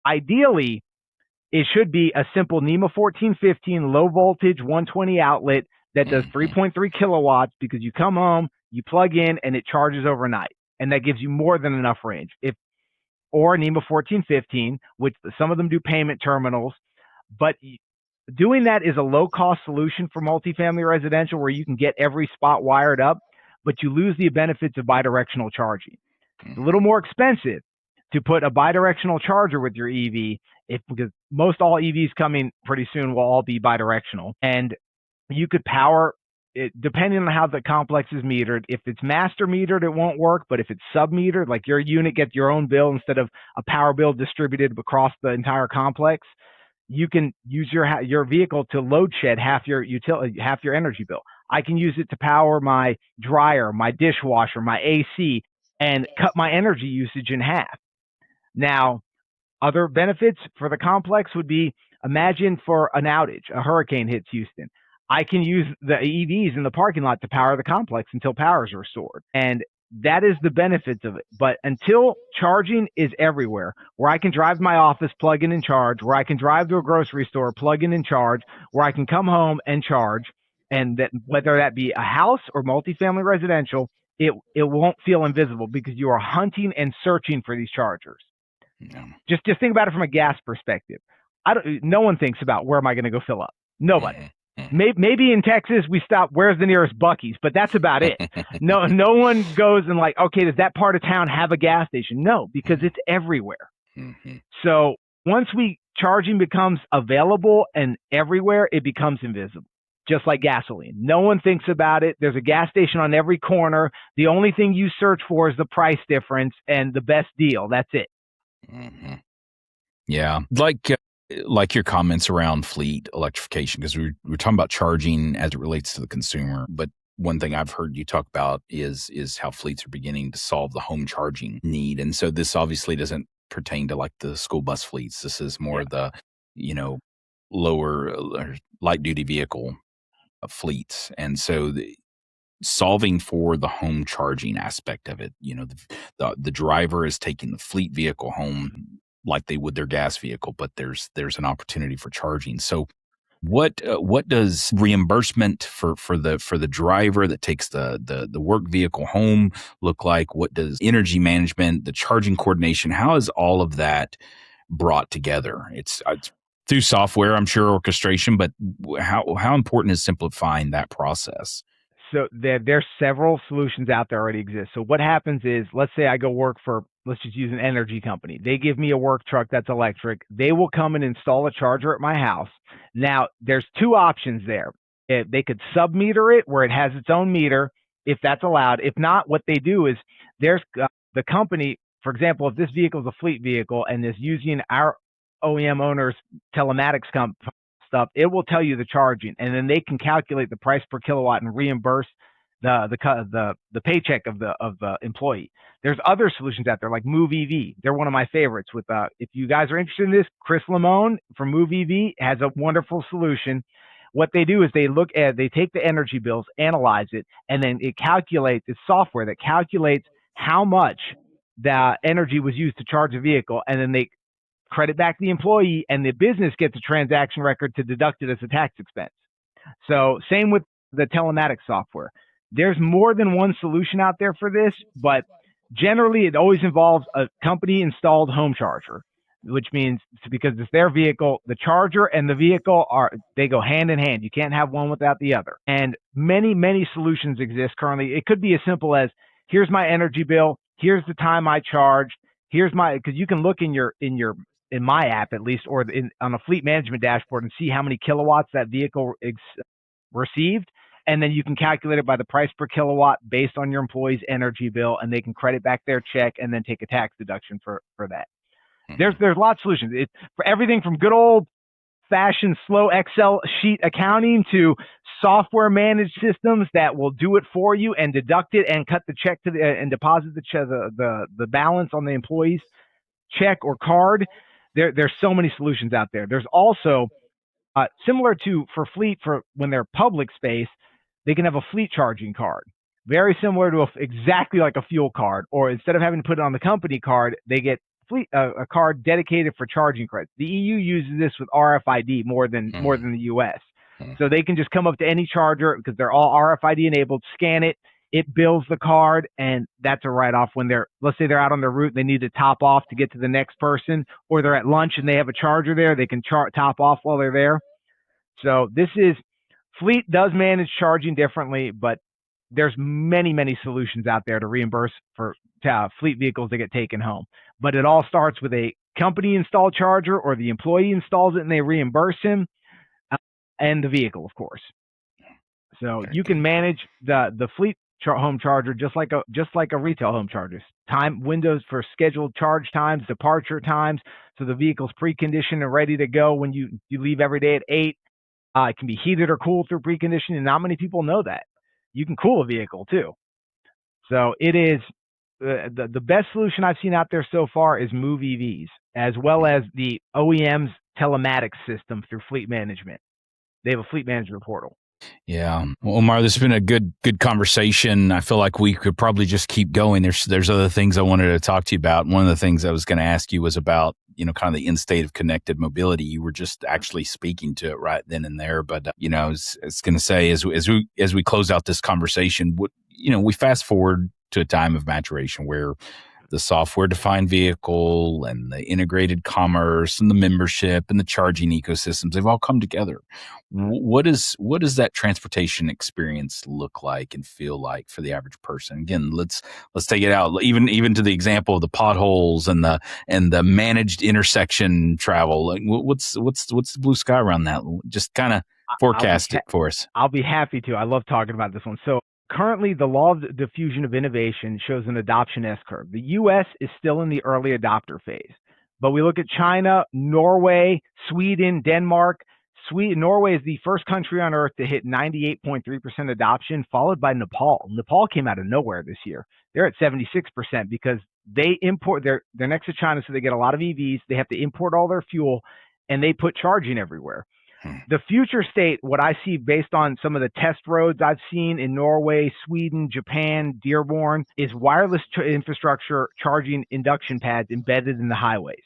Ideally, it should be a simple NEMA 1415 low voltage 120 outlet that does 3.3 kilowatts, because you come home, you plug in, and it charges overnight. And that gives you more than enough range. Or NEMA 1415, which some of them do payment terminals, but doing that is a low-cost solution for multifamily residential where you can get every spot wired up, but you lose the benefits of bidirectional charging. It's a little more expensive to put a bidirectional charger with your EV, because most all EVs coming pretty soon will all be bidirectional. And you could power it depending on how the complex is metered. If it's master metered, it won't work. But if it's sub-metered, like your unit gets your own bill instead of a power bill distributed across the entire complex, you can use your vehicle to load shed half your energy bill. I can use it to power my dryer, my dishwasher, my AC, and cut my energy usage in half. Now, other benefits for the complex would be, imagine for an outage, a hurricane hits Houston. I can use the EVs in the parking lot to power the complex until power is restored. And that is the benefits of it. But until charging is everywhere, where I can drive to my office, plug in and charge, where I can drive to a grocery store, plug in and charge, where I can come home and charge, and that whether that be a house or multifamily residential, it won't feel invisible because you are hunting and searching for these chargers. Yeah. Just think about it from a gas perspective. No one thinks about where am I going to go fill up. Nobody. Maybe in Texas we stop, where's the nearest Buc-ee's, but that's about it. No one goes and like, okay, does that part of town have a gas station? No, because it's everywhere. So once charging becomes available and everywhere, it becomes invisible, just like gasoline. No one thinks about it. There's a gas station on every corner. The only thing you search for is the price difference and the best deal. That's it. Yeah. Like your comments around fleet electrification, because we're talking about charging as it relates to the consumer. But one thing I've heard you talk about is how fleets are beginning to solve the home charging need. And so this obviously doesn't pertain to like the school bus fleets. This is more the, lower light duty vehicle fleets. And so solving for the home charging aspect of it, the driver is taking the fleet vehicle home like they would their gas vehicle, but there's an opportunity for charging. So what does reimbursement for the driver that takes the work vehicle home look like? What does energy management, the charging coordination, how is all of that brought together? It's through software, I'm sure, orchestration, but how important is simplifying that process? So there's several solutions out there already exist. So what happens is, let's say I go work for, let's just use an energy company. They give me a work truck that's electric. They will come and install a charger at my house. Now, there's two options there. They could sub-meter it where it has its own meter, if that's allowed. If not, what they do is there's the company, for example, if this vehicle is a fleet vehicle and is using our OEM owner's telematics stuff, it will tell you the charging, and then they can calculate the price per kilowatt and reimburse the paycheck of the employee. There's other solutions out there like Move EV. They're one of my favorites. With if you guys are interested in this, Chris Lamone from Move EV has a wonderful solution. What they do is they take the energy bills, analyze it, and then it calculates. It's software that calculates how much the energy was used to charge a vehicle, and then they credit back the employee, and the business gets a transaction record to deduct it as a tax expense. So same with the telematics software. There's more than one solution out there for this, but generally it always involves a company installed home charger, which means because it's their vehicle, the charger and the vehicle they go hand in hand. You can't have one without the other. And many, many solutions exist currently. It could be as simple as, here's my energy bill, here's the time I charged, because you can look in my app at least, or on a fleet management dashboard, and see how many kilowatts that vehicle received. And then you can calculate it by the price per kilowatt based on your employee's energy bill, and they can credit back their check and then take a tax deduction for that. There's lots of solutions. It's for everything from good old fashioned slow Excel sheet accounting to software managed systems that will do it for you and deduct it and cut the check and deposit the balance on the employee's check or card. There's so many solutions out there. There's also similar to for fleet, for when they're public space, they can have a fleet charging card, very similar to exactly like a fuel card. Or instead of having to put it on the company card, they get a card dedicated for charging credits. The EU uses this with RFID more than the US. So they can just come up to any charger because they're all RFID enabled, scan it. It bills the card, and that's a write-off when let's say they're out on their route and they need to top off to get to the next person, or they're at lunch and they have a charger there, they can top off while they're there. So fleet does manage charging differently, but there's many solutions out there to reimburse for fleet vehicles that get taken home. But it all starts with a company installed charger, or the employee installs it and they reimburse him, and the vehicle, of course. So you can manage the fleet home charger just like a retail home charger. Time windows for scheduled charge times, departure times, so the vehicle's preconditioned and ready to go when you leave every day at 8. It can be heated or cooled through preconditioning, and not many people know that. You can cool a vehicle too. So it is the best solution I've seen out there so far is Move EVs, as well as the OEM's telematics system through fleet management. They have a fleet management portal. Yeah. Well, Omar, this has been a good conversation. I feel like we could probably just keep going. There's other things I wanted to talk to you about. One of the things I was going to ask you was about, kind of the end state of connected mobility. You were just actually speaking to it right then and there. But, I was going to say, as we close out this conversation, we fast forward to a time of maturation where the software-defined vehicle and the integrated commerce and the membership and the charging ecosystems, they've all come together. What does that transportation experience look like and feel like for the average person? Again, let's take it out, even to the example of the potholes and the managed intersection travel. Like, what's the blue sky around that? Just kind of forecast it for us. I'll be happy to. I love talking about this one. So currently, the law of diffusion of innovation shows an adoption S-curve. The U.S. is still in the early adopter phase, but we look at China, Norway, Sweden, Denmark. Norway is the first country on earth to hit 98.3% adoption, followed by Nepal. Nepal came out of nowhere this year. They're at 76% because they import. They're next to China, so they get a lot of EVs. They have to import all their fuel, and they put charging everywhere. The future state, what I see based on some of the test roads I've seen in Norway, Sweden, Japan, Dearborn, is wireless infrastructure charging induction pads embedded in the highways.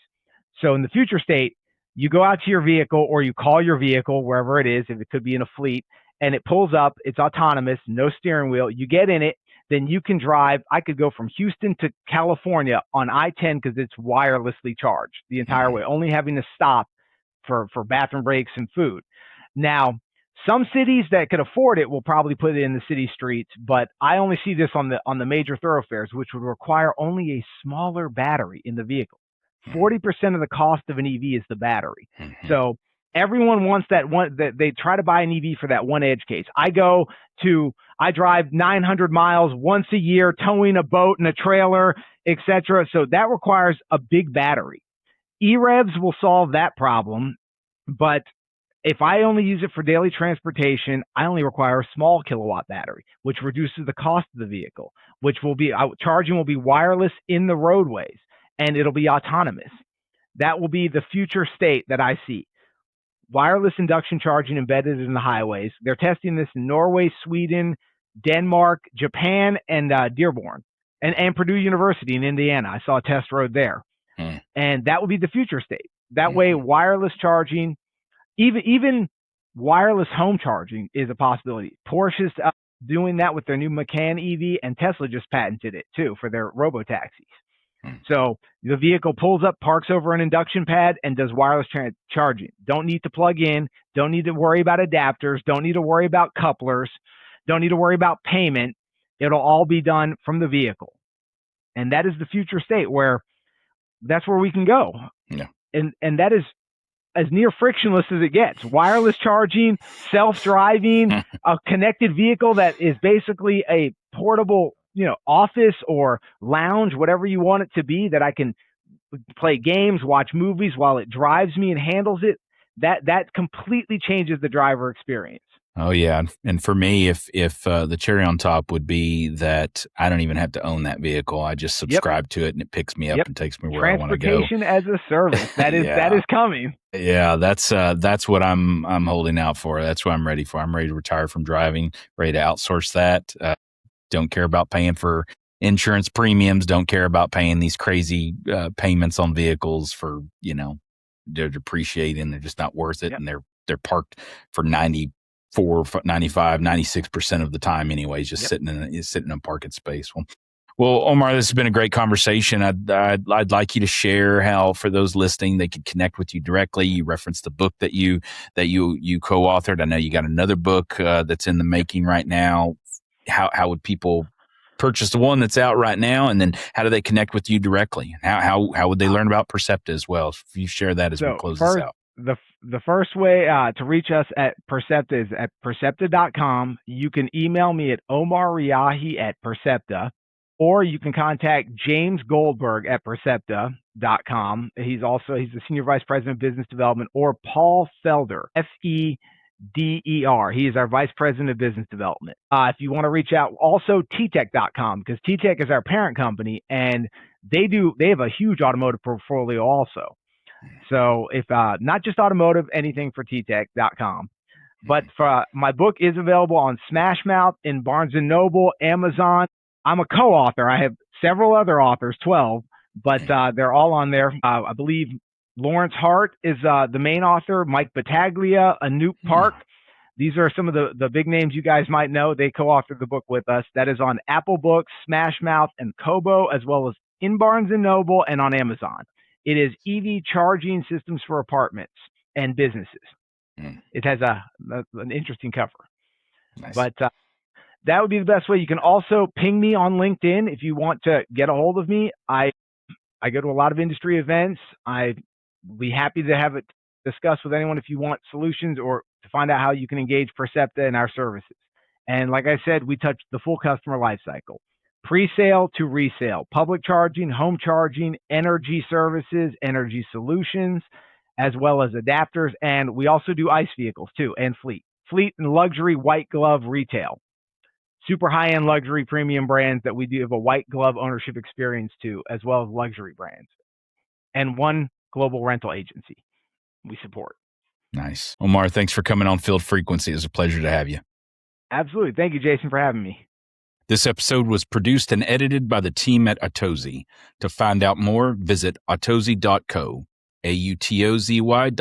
So in the future state, you go out to your vehicle or you call your vehicle, wherever it is, if it could be in a fleet, and it pulls up, it's autonomous, no steering wheel, you get in it, then you can drive. I could go from Houston to California on I-10 because it's wirelessly charged the entire way, only having to stop for bathroom breaks and food. Now, some cities that could afford it will probably put it in the city streets, but I only see this on the major thoroughfares, which would require only a smaller battery in the vehicle. 40% of the cost of an EV is the battery. So everyone wants that one, that they try to buy an EV for that one edge case. I drive 900 miles once a year, towing a boat and a trailer, etc. So that requires a big battery. E-revs will solve that problem, but if I only use it for daily transportation, I only require a small kilowatt battery, which reduces the cost of the vehicle, which will be charging will be wireless in the roadways, and it'll be autonomous. That will be the future state that I see. Wireless induction charging embedded in the highways. They're testing this in Norway, Sweden, Denmark, Japan, and Dearborn, and Purdue University in Indiana. I saw a test road there. And that will be the future state. That way, wireless charging, even wireless home charging is a possibility. Porsche's doing that with their new Macan EV, and Tesla just patented it too for their robo-taxis. So the vehicle pulls up, parks over an induction pad, and does wireless charging. Don't need to plug in. Don't need to worry about adapters. Don't need to worry about couplers. Don't need to worry about payment. It'll all be done from the vehicle. And that is the future state where that's where we can go. Yeah. And that is as near frictionless as it gets. Wireless charging, self-driving, a connected vehicle that is basically a portable, office or lounge, whatever you want it to be, that I can play games, watch movies while it drives me and handles it. That completely changes the driver experience. Oh yeah, and for me, if the cherry on top would be that I don't even have to own that vehicle. I just subscribe to it, and it picks me up and takes me where I want to go. Transportation as a service. That is that is coming. Yeah, that's what I'm holding out for. That's what I'm ready for. I'm ready to retire from driving. Ready to outsource that. Don't care about paying for insurance premiums. Don't care about paying these crazy payments on vehicles for they're depreciating. They're just not worth it, and they're parked for 94, 95, 96% of the time anyways, just sitting in a parking space. Well, Well, Omar, this has been a great conversation. I'd like you to share how, for those listening, they could connect with you directly. You referenced the book that you co-authored. I know you got another book that's in the making right now. How would people purchase the one that's out right now, and then how do they connect with you directly? How would they learn about Percepta as well? If you share that as we close this out. The first way to reach us at Percepta is at Percepta.com. You can email me at Omar Riahi at Percepta, or you can contact James Goldberg at Percepta.com. He's the Senior Vice President of Business Development, or Paul Felder, Feder. He is our Vice President of Business Development. If you want to reach out, also TTech.com, because TTech is our parent company, and they have a huge automotive portfolio also. So if not just automotive, anything for TTech.com. But my book is available on Smashmouth, in Barnes & Noble, Amazon. I'm a co-author. I have several other authors, 12, but they're all on there. I believe Lawrence Hart is the main author, Mike Battaglia, Anoop Park. These are some of the big names you guys might know. They co-authored the book with us. That is on Apple Books, Smashmouth, and Kobo, as well as in Barnes & Noble and on Amazon. It is EV charging systems for apartments and businesses. It has an interesting cover. Nice. But that would be the best way. You can also ping me on LinkedIn if you want to get a hold of me. I go to a lot of industry events. I'd be happy to have it discussed with anyone if you want solutions or to find out how you can engage Percepta in our services. And like I said, we touch the full customer lifecycle. Presale to resale, public charging, home charging, energy services, energy solutions, as well as adapters. And we also do ICE vehicles too, and fleet and luxury white glove retail. Super high-end luxury premium brands that we do have a white glove ownership experience to, as well as luxury brands. And one global rental agency we support. Nice. Omar, thanks for coming on Field Frequency. It was a pleasure to have you. Absolutely. Thank you, Jason, for having me. This episode was produced and edited by the team at Autozy. To find out more, visit autozy.co, AUTOZY.co.